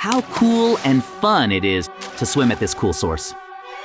how cool and fun it is to swim at this cool source.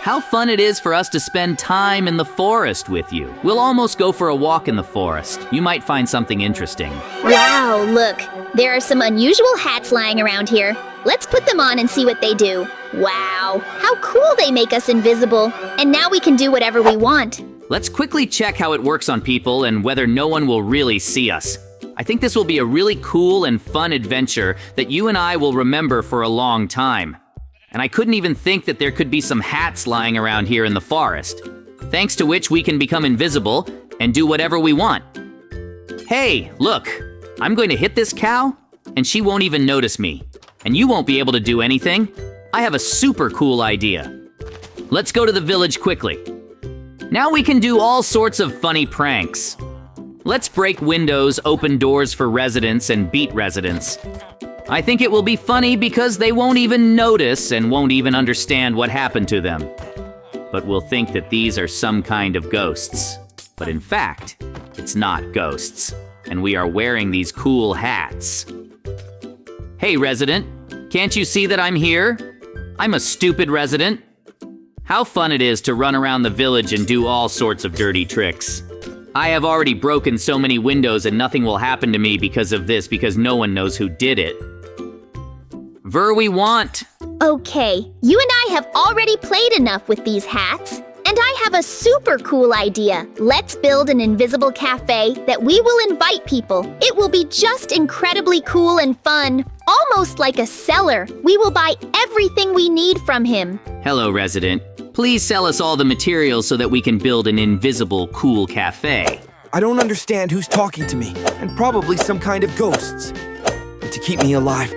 How fun it is for us to spend time in the forest with you. We'll almost go for a walk in the forest. You might find something interesting. Wow, look. There are some unusual hats lying around here. Let's put them on and see what they do. Wow, how cool they make us invisible. And now we can do whatever we want. Let's quickly check how it works on people and whether no one will really see us. I think this will be a really cool and fun adventure that you and I will remember for a long time. And I couldn't even think that there could be some hats lying around here in the forest, thanks to which we can become invisible and do whatever we want. Hey, look, I'm going to hit this cow, and she won't even notice me. And you won't be able to do anything. I have a super cool idea. Let's go to the village quickly. Now we can do all sorts of funny pranks. Let's break windows, open doors for residents, and beat residents. I think it will be funny because they won't even notice and won't even understand what happened to them. But we'll think that these are some kind of ghosts. But in fact, it's not ghosts. And we are wearing these cool hats. Hey, resident, can't you see that I'm here? I'm a stupid resident. How fun it is to run around the village and do all sorts of dirty tricks. I have already broken so many windows and nothing will happen to me because of this, because no one knows who did it. We want. Okay, you and I have already played enough with these hats. And I have a super cool idea. Let's build an invisible cafe that we will invite people. It will be just incredibly cool and fun. Almost like a seller. We will buy everything we need from him. Hello, resident. Please sell us all the materials so that we can build an invisible, cool cafe. I don't understand who's talking to me, and probably some kind of ghosts. But to keep me alive,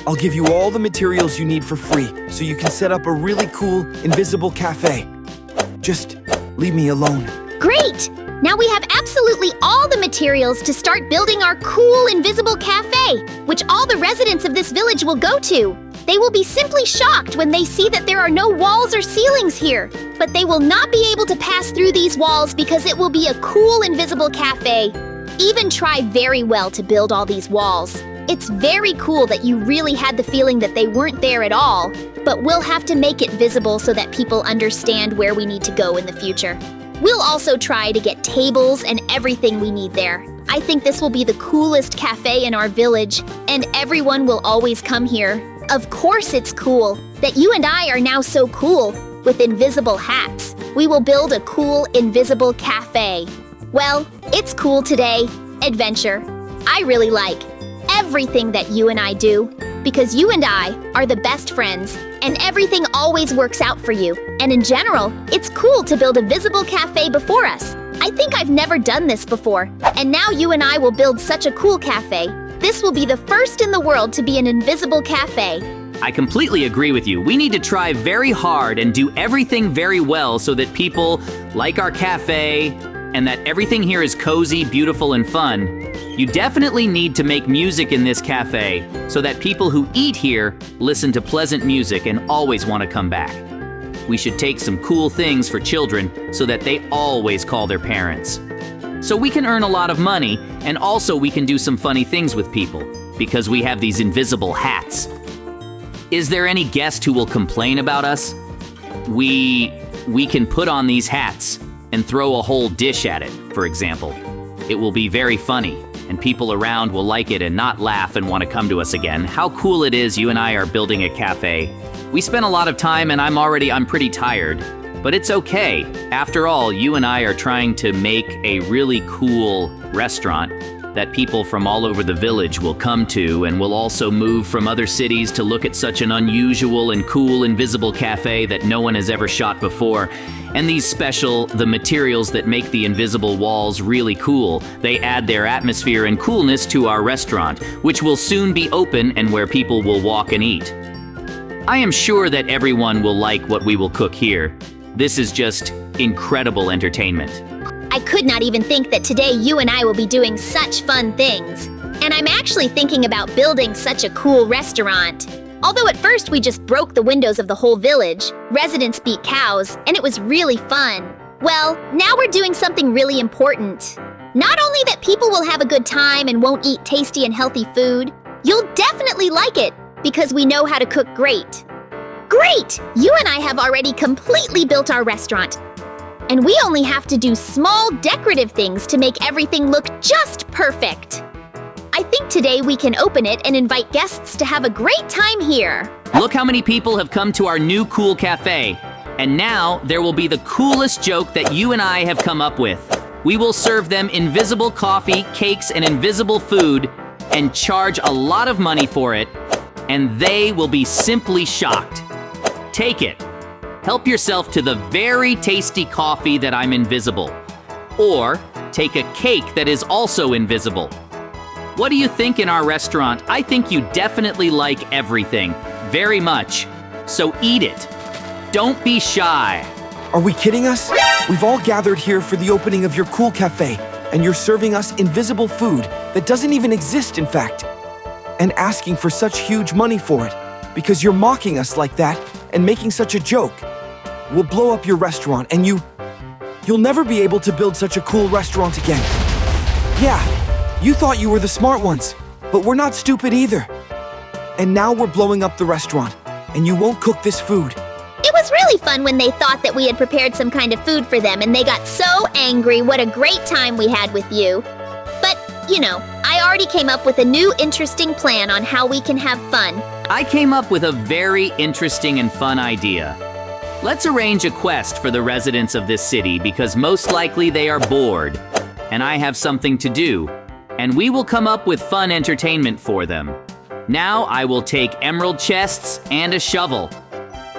I'll give you all the materials you need for free, so you can set up a really cool, invisible cafe. Just leave me alone. Great! Now we have absolutely all the materials to start building our cool, invisible cafe, which all the residents of this village will go to. They will be simply shocked when they see that there are no walls or ceilings here. But they will not be able to pass through these walls because it will be a cool, invisible cafe. Even try very well to build all these walls. It's very cool that you really had the feeling that they weren't there at all, but we'll have to make it visible so that people understand where we need to go in the future. We'll also try to get tables and everything we need there. I think this will be the coolest cafe in our village, and everyone will always come here. Of course it's cool that you and I are now so cool with invisible hats. We will build a cool, invisible cafe. Well, it's cool today. Adventure. I really like everything that you and I do, because you and I are the best friends, and everything always works out for you. And in general, it's cool to build a visible cafe before us. I think I've never done this before, and now you and I will build such a cool cafe. This will be the first in the world to be an invisible cafe. I completely agree with you. We need to try very hard and do everything very well so that people like our cafe and that everything here is cozy, beautiful, and fun. You definitely need to make music in this cafe so that people who eat here listen to pleasant music and always want to come back. We should take some cool things for children so that they always call their parents. So we can earn a lot of money, and also we can do some funny things with people because we have these invisible hats. Is there any guest who will complain about us? We can put on these hats and throw a whole dish at it, for example. It will be very funny, and people around will like it and not laugh and want to come to us again. How cool it is you and I are building a cafe. We spent a lot of time and I'm pretty tired, but it's okay. After all, you and I are trying to make a really cool restaurant that people from all over the village will come to, and will also move from other cities to look at such an unusual and cool invisible cafe that no one has ever shot before. And the materials that make the invisible walls really cool, they add their atmosphere and coolness to our restaurant, which will soon be open and where people will walk and eat. I am sure that everyone will like what we will cook here. This is just incredible entertainment. I could not even think that today you and I will be doing such fun things. And I'm actually thinking about building such a cool restaurant. Although at first we just broke the windows of the whole village, residents beat cows, and it was really fun. Well, now we're doing something really important. Not only that people will have a good time and won't eat tasty and healthy food, you'll definitely like it, because we know how to cook great. Great! You and I have already completely built our restaurant. And we only have to do small decorative things to make everything look just perfect. I think today we can open it and invite guests to have a great time here. Look how many people have come to our new cool cafe. And now there will be the coolest joke that you and I have come up with. We will serve them invisible coffee, cakes, and invisible food and charge a lot of money for it. And they will be simply shocked. Take it. Help yourself to the very tasty coffee that I'm invisible. Or take a cake that is also invisible. What do you think in our restaurant? I think you definitely like everything. Very much. So eat it. Don't be shy. Are we kidding us? We've all gathered here for the opening of your cool cafe, and you're serving us invisible food that doesn't even exist, in fact, and asking for such huge money for it because you're mocking us like that and making such a joke. We'll blow up your restaurant, and you'll never be able to build such a cool restaurant again. Yeah, you thought you were the smart ones, but we're not stupid either. And now we're blowing up the restaurant, and you won't cook this food. It was really fun when they thought that we had prepared some kind of food for them and they got so angry. What a great time we had with you. But, I already came up with a new interesting plan on how we can have fun. I came up with a very interesting and fun idea. Let's arrange a quest for the residents of this city because most likely they are bored, and I have something to do, and we will come up with fun entertainment for them. Now I will take emerald chests and a shovel,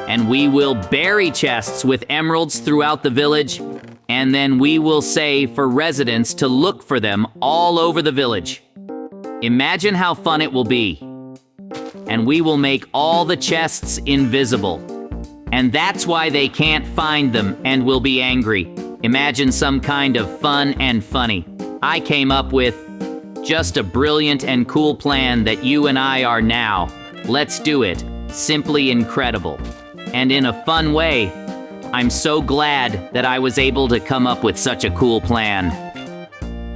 and we will bury chests with emeralds throughout the village, and then we will say for residents to look for them all over the village. Imagine how fun it will be. And we will make all the chests invisible. And that's why they can't find them and will be angry. Imagine some kind of fun and funny. I came up with just a brilliant and cool plan that you and I are now. Let's do it. Simply incredible. And in a fun way. I'm so glad that I was able to come up with such a cool plan.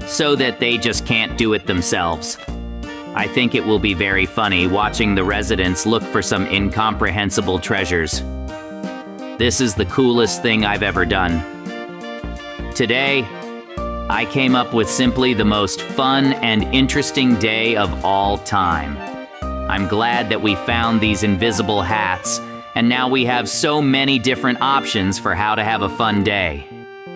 So that they just can't do it themselves. I think it will be very funny watching the residents look for some incomprehensible treasures. This is the coolest thing I've ever done. Today, I came up with simply the most fun and interesting day of all time. I'm glad that we found these invisible hats, and now we have so many different options for how to have a fun day.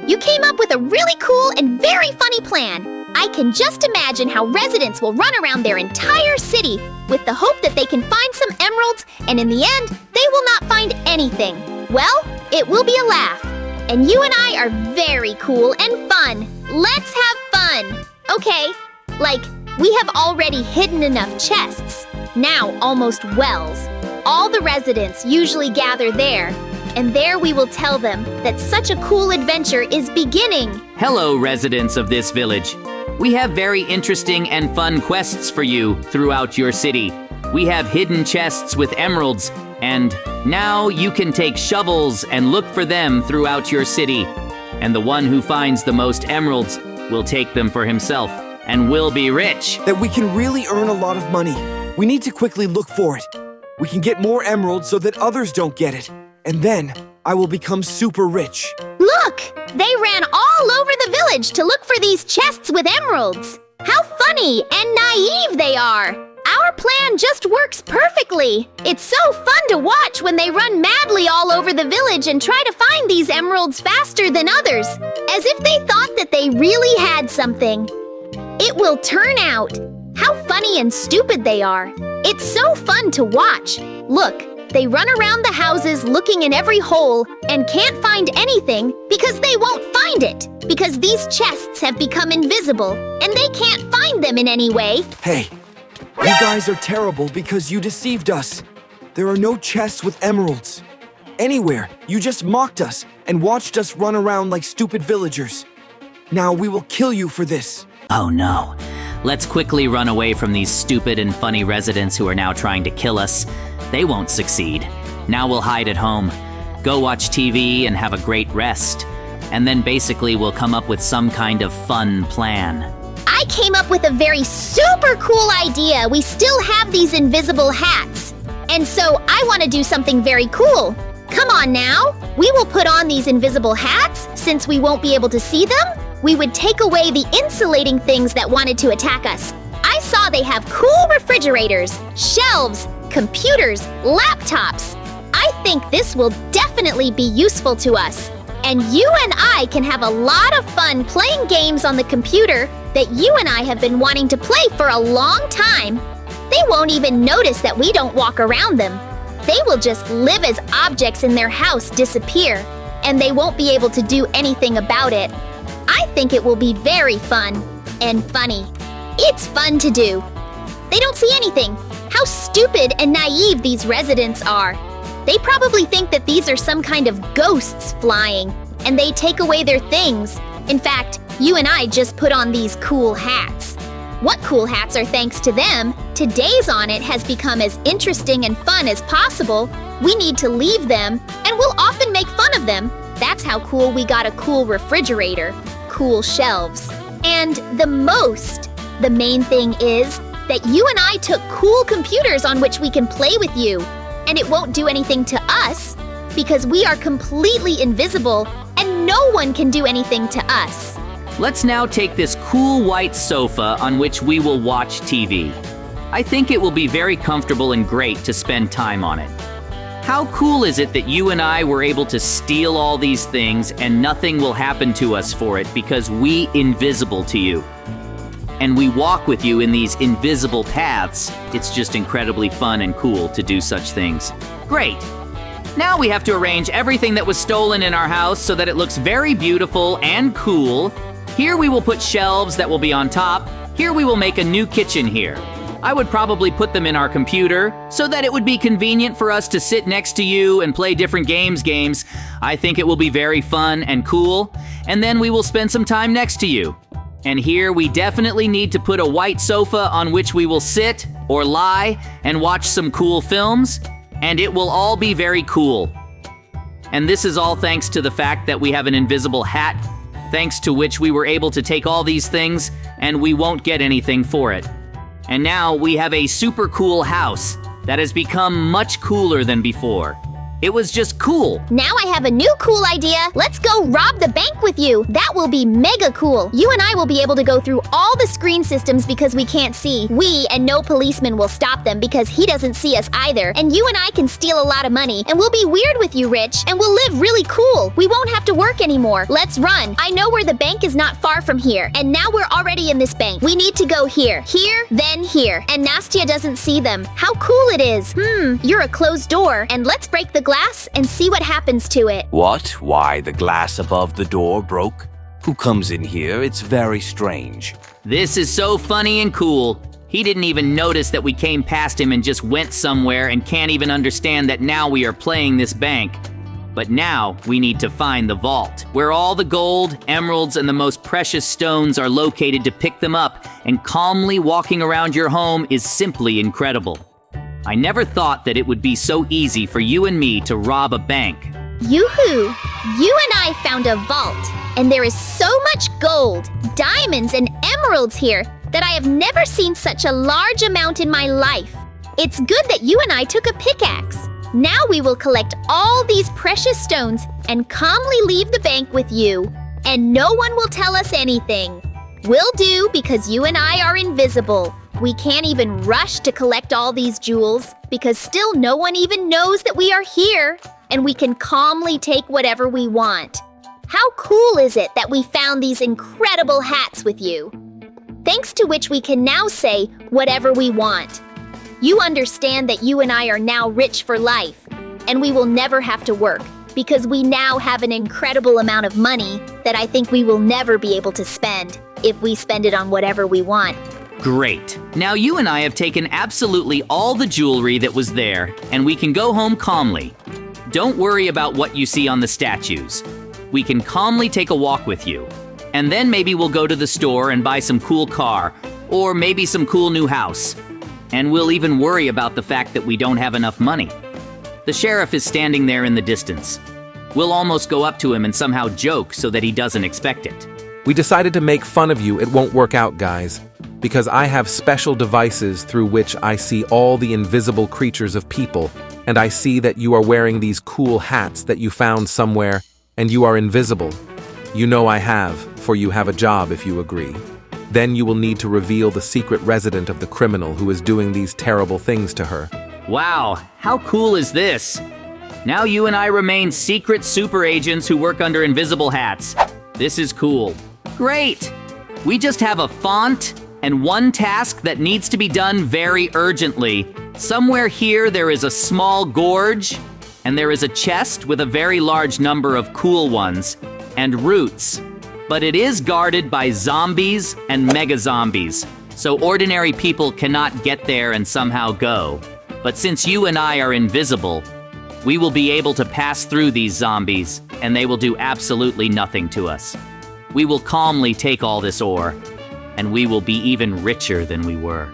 You came up with a really cool and very funny plan. I can just imagine how residents will run around their entire city with the hope that they can find some emeralds, and in the end, they will not find anything. Well, it will be a laugh. And you and I are very cool and fun. Let's have fun. Okay, we have already hidden enough chests. Now almost wells. All the residents usually gather there. And there we will tell them that such a cool adventure is beginning. Hello, residents of this village. We have very interesting and fun quests for you throughout your city. We have hidden chests with emeralds, and now you can take shovels and look for them throughout your city. And the one who finds the most emeralds will take them for himself and will be rich. That we can really earn a lot of money. We need to quickly look for it. We can get more emeralds so that others don't get it. And then I will become super rich. Look! They ran all over the village to look for these chests with emeralds. How funny and naive they are! Our plan just works perfectly. It's so fun to watch when they run madly all over the village and try to find these emeralds faster than others, as if they thought that they really had something. It will turn out. How funny and stupid they are. It's so fun to watch. Look. They run around the houses looking in every hole and can't find anything because they won't find it. Because these chests have become invisible and they can't find them in any way. Hey, you guys are terrible because you deceived us. There are no chests with emeralds. Anywhere, you just mocked us and watched us run around like stupid villagers. Now we will kill you for this. Oh no. Let's quickly run away from these stupid and funny residents who are now trying to kill us. They won't succeed. Now we'll hide at home, go watch TV and have a great rest. And then basically we'll come up with some kind of fun plan. I came up with a very super cool idea. We still have these invisible hats. And so I want to do something very cool. Come on now. We will put on these invisible hats since we won't be able to see them. We would take away the insulating things that wanted to attack us. I saw they have cool refrigerators, shelves, computers, laptops. I think this will definitely be useful to us. And you and I can have a lot of fun playing games on the computer that you and I have been wanting to play for a long time. They won't even notice that we don't walk around them. They will just live as objects in their house disappear, and they won't be able to do anything about it. I think it will be very fun and funny. It's fun to do. They don't see anything. How stupid and naive these residents are. They probably think that these are some kind of ghosts flying, and they take away their things. In fact, you and I just put on these cool hats. What cool hats are thanks to them? Today's On It has become as interesting and fun as possible. We need to leave them, and we'll often make fun of them. That's how cool we got a cool refrigerator, cool shelves. And the main thing is that you and I took cool computers on which we can play with you. And it won't do anything to us because we are completely invisible and no one can do anything to us. Let's now take this cool white sofa on which we will watch TV. I think it will be very comfortable and great to spend time on it. How cool is it that you and I were able to steal all these things and nothing will happen to us for it because we invisible to you? And we walk with you in these invisible paths. It's just incredibly fun and cool to do such things. Great! Now we have to arrange everything that was stolen in our house so that it looks very beautiful and cool. Here we will put shelves that will be on top. Here we will make a new kitchen here. I would probably put them in our computer so that it would be convenient for us to sit next to you and play different games. I think it will be very fun and cool. And then we will spend some time next to you. And here we definitely need to put a white sofa on which we will sit or lie and watch some cool films, and it will all be very cool. And this is all thanks to the fact that we have an invisible hat, thanks to which we were able to take all these things and we won't get anything for it. And now we have a super cool house that has become much cooler than before. It was just cool. Now I have a new cool idea. Let's go rob the bank with you. That will be mega cool. You and I will be able to go through all the screen systems because we can't see. We and no policeman will stop them because he doesn't see us either. And you and I can steal a lot of money. And we'll be weird with you, Rich. And we'll live really cool. We won't have to work anymore. Let's run. I know where the bank is not far from here. And now we're already in this bank. We need to go here, then here. And Nastya doesn't see them. How cool it is. You're a closed door. And let's break the glass and see what happens to it. What? Why, the glass above the door broke? Who comes in here? It's very strange. This is so funny and cool. He didn't even notice that we came past him and just went somewhere and can't even understand that now we are playing this bank. But now we need to find the vault, where all the gold, emeralds, and the most precious stones are located to pick them up, and calmly walking around your home is simply incredible. I never thought that it would be so easy for you and me to rob a bank. Yoo-hoo! You and I found a vault, and there is so much gold, diamonds, and emeralds here that I have never seen such a large amount in my life. It's good that you and I took a pickaxe. Now we will collect all these precious stones and calmly leave the bank with you, and no one will tell us anything. Will do because you and I are invisible. We can't even rush to collect all these jewels because still no one even knows that we are here, and we can calmly take whatever we want. How cool is it that we found these incredible hats with you? Thanks to which we can now say whatever we want. You understand that you and I are now rich for life, and we will never have to work because we now have an incredible amount of money that I think we will never be able to spend if we spend it on whatever we want. Great. Now you and I have taken absolutely all the jewelry that was there, and we can go home calmly. Don't worry about what you see on the statues. We can calmly take a walk with you. And then maybe we'll go to the store and buy some cool car, or maybe some cool new house. And we'll even worry about the fact that we don't have enough money. The sheriff is standing there in the distance. We'll almost go up to him and somehow joke so that he doesn't expect it. We decided to make fun of you. It won't work out, guys. because I have special devices through which I see all the invisible creatures of people, and I see that you are wearing these cool hats that you found somewhere, and you are invisible. You know I have, for you have a job if you agree. Then you will need to reveal the secret resident of the criminal who is doing these terrible things to her. Wow, how cool is this? Now you and I remain secret super agents who work under invisible hats. This is cool. Great! We just have a font and one task that needs to be done very urgently. Somewhere here there is a small gorge, and there is a chest with a very large number of cool ones, and roots. But it is guarded by zombies and mega zombies, so ordinary people cannot get there and somehow go. But since you and I are invisible, we will be able to pass through these zombies, and they will do absolutely nothing to us. We will calmly take all this ore, and we will be even richer than we were.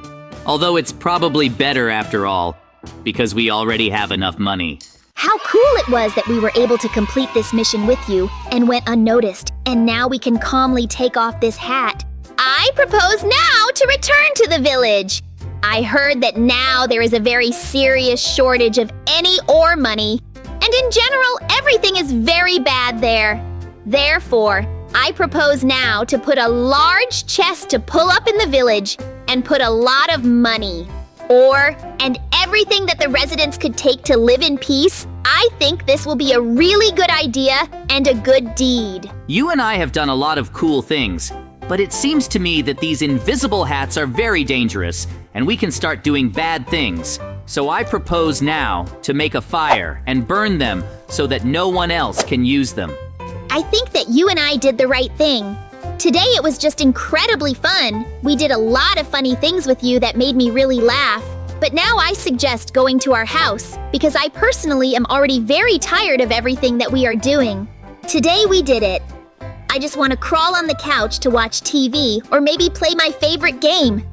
Although it's probably better after all, because we already have enough money. How cool it was that we were able to complete this mission with you and went unnoticed, and now we can calmly take off this hat. I propose now to return to the village. I heard that now there is a very serious shortage of any ore money, and in general, everything is very bad there. Therefore, I propose now to put a large chest to pull up in the village and put a lot of money, ore, and everything that the residents could take to live in peace. I think this will be a really good idea and a good deed. You and I have done a lot of cool things, but it seems to me that these invisible hats are very dangerous, and we can start doing bad things. So I propose now to make a fire and burn them so that no one else can use them. I think that you and I did the right thing. Today it was just incredibly fun. We did a lot of funny things with you that made me really laugh. But now I suggest going to our house, because I personally am already very tired of everything that we are doing. Today we did it. I just want to crawl on the couch to watch TV or maybe play my favorite game.